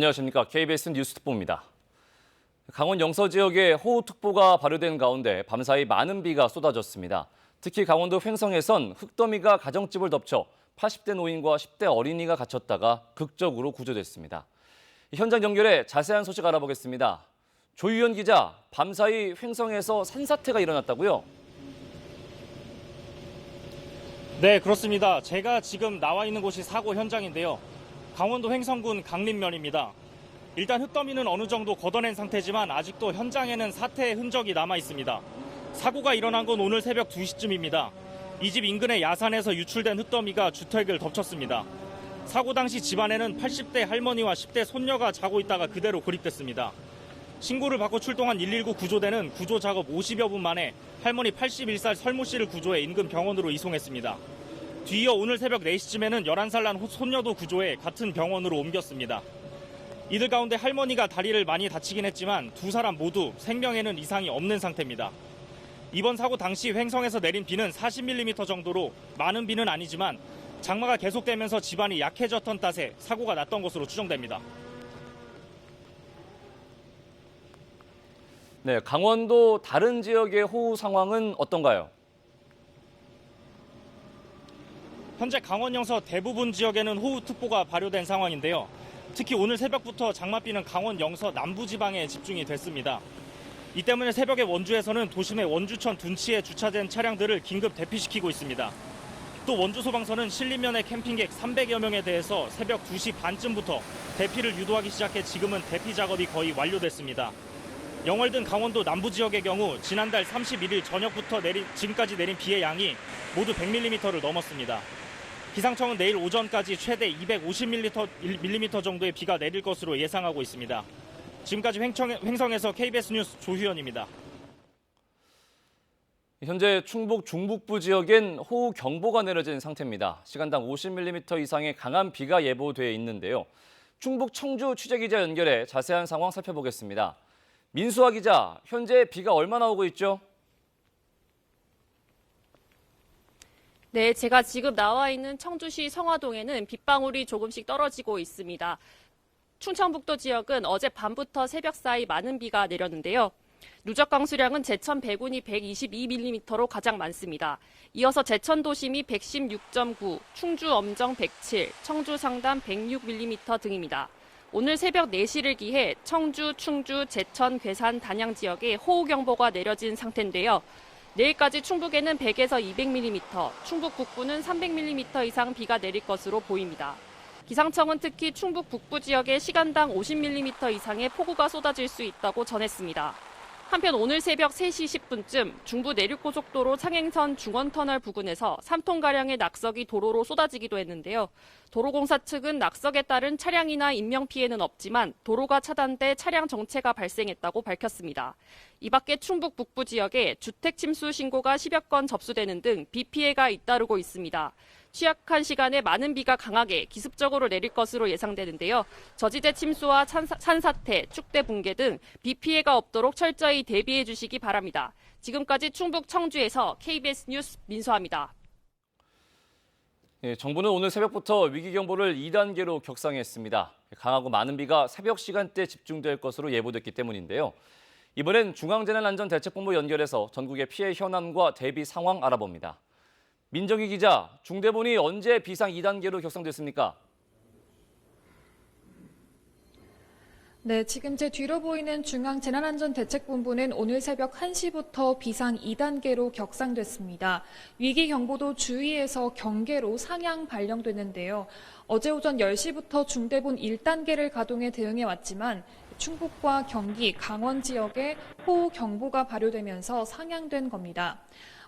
안녕하십니까. KBS 뉴스특보입니다. 강원 영서 지역에 호우특보가 발효된 가운데 밤사이 많은 비가 쏟아졌습니다. 특히 강원도 횡성에선 흙더미가 가정집을 덮쳐 80대 노인과 10대 어린이가 갇혔다가 극적으로 구조됐습니다. 현장 연결해 자세한 소식 알아보겠습니다. 조유현 기자, 밤사이 횡성에서 산사태가 일어났다고요? 네, 그렇습니다. 제가 지금 나와 있는 곳이 사고 현장인데요. 강원도 횡성군 강림면입니다. 일단 흙더미는 어느 정도 걷어낸 상태지만 아직도 현장에는 사태의 흔적이 남아 있습니다. 사고가 일어난 건 오늘 새벽 2시쯤입니다. 이 집 인근의 야산에서 유출된 흙더미가 주택을 덮쳤습니다. 사고 당시 집안에는 80대 할머니와 10대 손녀가 자고 있다가 그대로 고립됐습니다. 신고를 받고 출동한 119 구조대는 구조 작업 50여 분 만에 할머니 81살 설모 씨를 구조해 인근 병원으로 이송했습니다. 뒤이어 오늘 새벽 4시쯤에는 11살 난 손녀도 구조해 같은 병원으로 옮겼습니다. 이들 가운데 할머니가 다리를 많이 다치긴 했지만 두 사람 모두 생명에는 이상이 없는 상태입니다. 이번 사고 당시 횡성에서 내린 비는 40mm 정도로 많은 비는 아니지만 장마가 계속되면서 집안이 약해졌던 탓에 사고가 났던 것으로 추정됩니다. 네, 강원도 다른 지역의 호우 상황은 어떤가요? 현재 강원 영서 대부분 지역에는 호우특보가 발효된 상황인데요. 특히 오늘 새벽부터 장맛비는 강원 영서 남부지방에 집중이 됐습니다. 이 때문에 새벽에 원주에서는 도심의 원주천 둔치에 주차된 차량들을 긴급 대피시키고 있습니다. 또 원주 소방서는 신림면의 캠핑객 300여 명에 대해서 새벽 2시 반쯤부터 대피를 유도하기 시작해 지금은 대피 작업이 거의 완료됐습니다. 영월 등 강원도 남부 지역의 경우 지난달 31일 저녁부터 지금까지 내린 비의 양이 모두 100mm를 넘었습니다. 기상청은 내일 오전까지 최대 250mm 정도의 비가 내릴 것으로 예상하고 있습니다. 지금까지 횡성에서 KBS 뉴스 조휴연입니다. 현재 충북 중북부 지역엔 호우 경보가 내려진 상태입니다. 시간당 50mm 이상의 강한 비가 예보돼 있는데요. 충북 청주 취재기자 연결해 자세한 상황 살펴보겠습니다. 민수아 기자, 현재 비가 얼마나 오고 있죠? 네, 제가 지금 나와 있는 청주시 성화동에는 빗방울이 조금씩 떨어지고 있습니다. 충청북도 지역은 어젯밤부터 새벽 사이 많은 비가 내렸는데요. 누적 강수량은 제천 백운이 122mm로 가장 많습니다. 이어서 제천 도심이 116.9, 충주 엄정 107, 청주 상담 106mm 등입니다. 오늘 새벽 4시를 기해 청주, 충주, 제천, 괴산, 단양 지역에 호우경보가 내려진 상태인데요. 내일까지 충북에는 100에서 200mm, 충북 북부는 300mm 이상 비가 내릴 것으로 보입니다. 기상청은 특히 충북 북부 지역에 시간당 50mm 이상의 폭우가 쏟아질 수 있다고 전했습니다. 한편 오늘 새벽 3시 10분쯤 중부 내륙고속도로 창행선 중원터널 부근에서 3톤가량의 낙석이 도로로 쏟아지기도 했는데요. 도로공사 측은 낙석에 따른 차량이나 인명피해는 없지만 도로가 차단돼 차량 정체가 발생했다고 밝혔습니다. 이 밖에 충북 북부 지역에 주택 침수 신고가 10여 건 접수되는 등 비 피해가 잇따르고 있습니다. 취약한 시간에 많은 비가 강하게 기습적으로 내릴 것으로 예상되는데요. 저지대 침수와 산사태, 축대 붕괴 등 비 피해가 없도록 철저히 대비해 주시기 바랍니다. 지금까지 충북 청주에서 KBS 뉴스 민수아입니다. 예, 정부는 오늘 새벽부터 위기경보를 2단계로 격상했습니다. 강하고 많은 비가 새벽 시간대 집중될 것으로 예보됐기 때문인데요. 이번엔 중앙재난안전대책본부 연결해서 전국의 피해 현황과 대비 상황 알아봅니다. 민정희 기자, 중대본이 언제 비상 2단계로 격상됐습니까? 네, 지금 제 뒤로 보이는 중앙재난안전대책본부는 오늘 새벽 1시부터 비상 2단계로 격상됐습니다. 위기경보도 주의에서 경계로 상향 발령됐는데요. 어제 오전 10시부터 중대본 1단계를 가동해 대응해 왔지만 충북과 경기, 강원 지역에 호우경보가 발효되면서 상향된 겁니다.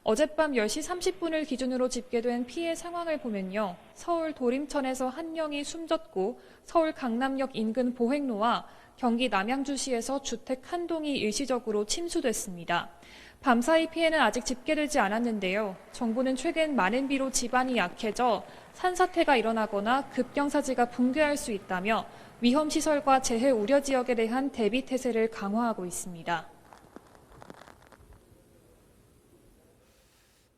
어젯밤 10시 30분을 기준으로 집계된 피해 상황을 보면요. 서울 도림천에서 한 명이 숨졌고 서울 강남역 인근 보행로와 경기 남양주시에서 주택 한 동이 일시적으로 침수됐습니다. 밤사이 피해는 아직 집계되지 않았는데요. 정부는 최근 많은 비로 집안이 약해져 산사태가 일어나거나 급경사지가 붕괴할 수 있다며 위험시설과 재해 우려 지역에 대한 대비 태세를 강화하고 있습니다.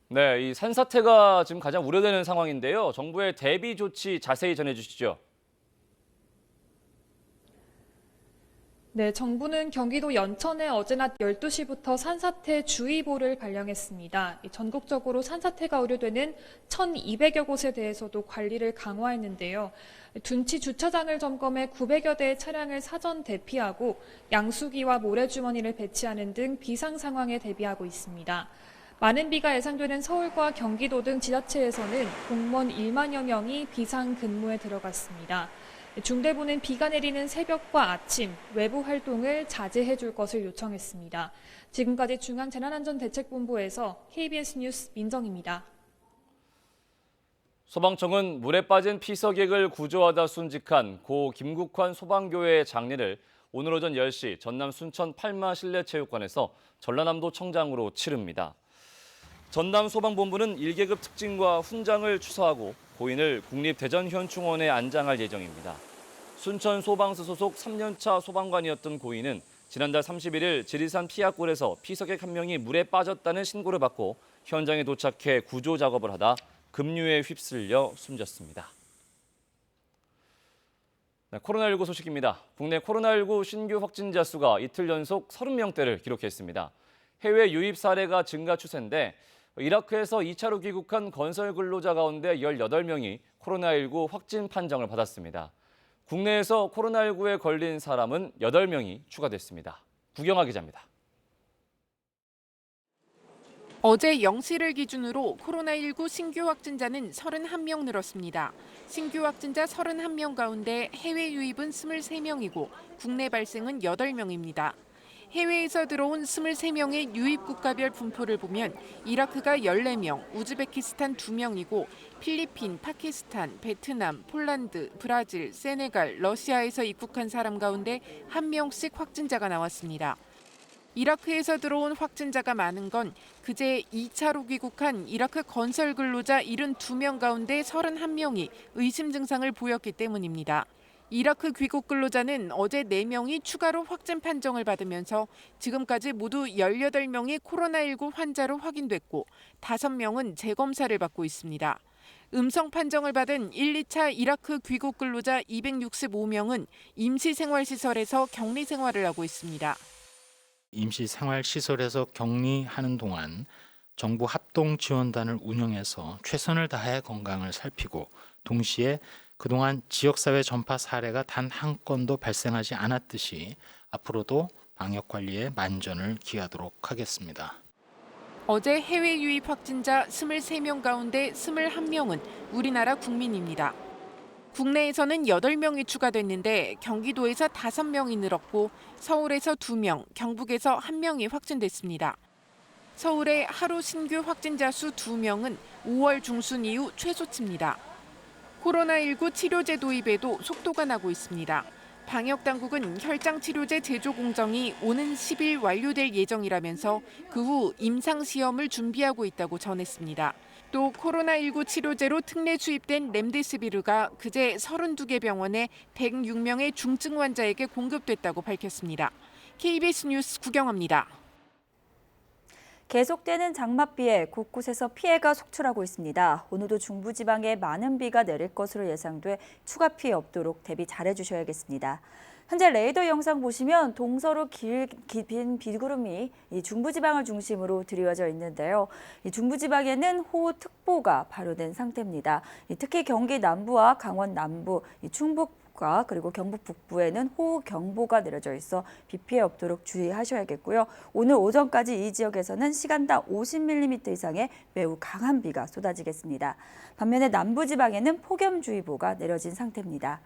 네, 이 산사태가 지금 가장 우려되는 상황인데요. 정부의 대비 조치 자세히 전해주시죠. 네, 정부는 경기도 연천에 어제 낮 12시부터 산사태 주의보를 발령했습니다. 전국적으로 산사태가 우려되는 1,200여 곳에 대해서도 관리를 강화했는데요. 둔치 주차장을 점검해 900여 대의 차량을 사전 대피하고 양수기와 모래주머니를 배치하는 등 비상 상황에 대비하고 있습니다. 많은 비가 예상되는 서울과 경기도 등 지자체에서는 공무원 1만여 명이 비상 근무에 들어갔습니다. 중대부는 비가 내리는 새벽과 아침, 외부 활동을 자제해 줄 것을 요청했습니다. 지금까지 중앙재난안전대책본부에서 KBS 뉴스 민정입니다. 소방청은 물에 빠진 피서객을 구조하다 순직한 고 김국환 소방교회의 장례를 오늘 오전 10시 전남 순천 팔마 실내체육관에서 전라남도 청장으로 치릅니다. 전남 소방본부는 1계급 특징과 훈장을 추서하고 고인을 국립대전현충원에 안장할 예정입니다. 순천 소방서 소속 3년차 소방관이었던 고인은 지난달 31일 지리산 피악골에서 피서객 한 명이 물에 빠졌다는 신고를 받고 현장에 도착해 구조 작업을 하다 급류에 휩쓸려 숨졌습니다. 네, 코로나19 소식입니다. 국내 코로나19 신규 확진자 수가 이틀 연속 30명대를 기록했습니다. 해외 유입 사례가 증가 추세인데 이라크에서 2차로 귀국한 건설 근로자 가운데 18명이 코로나19 확진 판정을 받았습니다. 국내에서 코로나19에 걸린 사람은 8명이 추가됐습니다. 구경아 기자입니다. 어제 0시를 기준으로 코로나19 신규 확진자는 31명 늘었습니다. 신규 확진자 31명 가운데 해외 유입은 23명이고 국내 발생은 8명입니다. 해외에서 들어온 23명의 유입 국가별 분포를 보면 이라크가 14명, 우즈베키스탄 2명이고 필리핀, 파키스탄, 베트남, 폴란드, 브라질, 세네갈, 러시아에서 입국한 사람 가운데 1명씩 확진자가 나왔습니다. 이라크에서 들어온 확진자가 많은 건 그제 2차로 귀국한 이라크 건설 근로자 72명 가운데 31명이 의심 증상을 보였기 때문입니다. 이라크 귀국 근로자는 어제 4명이 추가로 확진 판정을 받으면서 지금까지 모두 18명이 코로나19 환자로 확인됐고 5명은 재검사를 받고 있습니다. 음성 판정을 받은 1, 2차 이라크 귀국 근로자 265명은 임시생활시설에서 격리 생활을 하고 있습니다. 임시생활시설에서 격리하는 동안 정부 합동지원단을 운영해서 최선을 다해 건강을 살피고 동시에 그동안 지역사회 전파 사례가 단 한 건도 발생하지 않았듯이 앞으로도 방역관리에 만전을 기하도록 하겠습니다. 어제 해외 유입 확진자 23명 가운데 21명은 우리나라 국민입니다. 국내에서는 8명이 추가됐는데 경기도에서 5명이 늘었고 서울에서 2명, 경북에서 1명이 확진됐습니다. 서울의 하루 신규 확진자 수 2명은 5월 중순 이후 최소치입니다. 코로나19 치료제 도입에도 속도가 나고 있습니다. 방역당국은 혈장치료제 제조 공정이 오는 10일 완료될 예정이라면서 그 후 임상시험을 준비하고 있다고 전했습니다. 또 코로나19 치료제로 특례 수입된 렘데시비르가 그제 32개 병원에 106명의 중증 환자에게 공급됐다고 밝혔습니다. KBS 뉴스 구경합니다. 계속되는 장맛비에 곳곳에서 피해가 속출하고 있습니다. 오늘도 중부지방에 많은 비가 내릴 것으로 예상돼 추가 피해 없도록 대비 잘해주셔야겠습니다. 현재 레이더 영상 보시면 동서로 긴 비구름이 중부지방을 중심으로 드리워져 있는데요. 중부지방에는 호우특보가 발효된 상태입니다. 특히 경기 남부와 강원 남부, 충북 그리고 경북 북부에는 호우경보가 내려져 있어 비 피해 없도록 주의하셔야겠고요. 오늘 오전까지 이 지역에서는 시간당 50mm 이상의 매우 강한 비가 쏟아지겠습니다. 반면에 남부지방에는 폭염주의보가 내려진 상태입니다.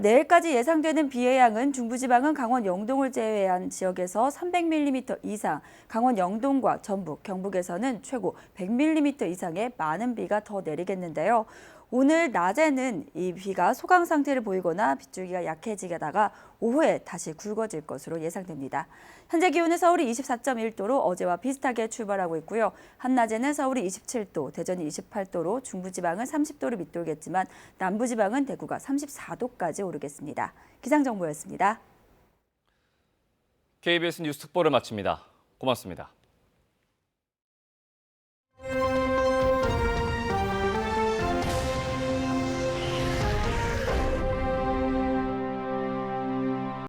내일까지 예상되는 비의 양은 중부지방은 강원 영동을 제외한 지역에서 300mm 이상, 강원 영동과 전북, 경북에서는 최고 100mm 이상의 많은 비가 더 내리겠는데요. 오늘 낮에는 이 비가 소강 상태를 보이거나 빗줄기가 약해지다가 오후에 다시 굵어질 것으로 예상됩니다. 현재 기온은 서울이 24.1도로 어제와 비슷하게 출발하고 있고요. 한낮에는 서울이 27도, 대전이 28도로 중부지방은 30도를 밑돌겠지만 남부지방은 대구가 34도까지 오르겠습니다. 기상정보였습니다. KBS 뉴스 특보를 마칩니다. 고맙습니다.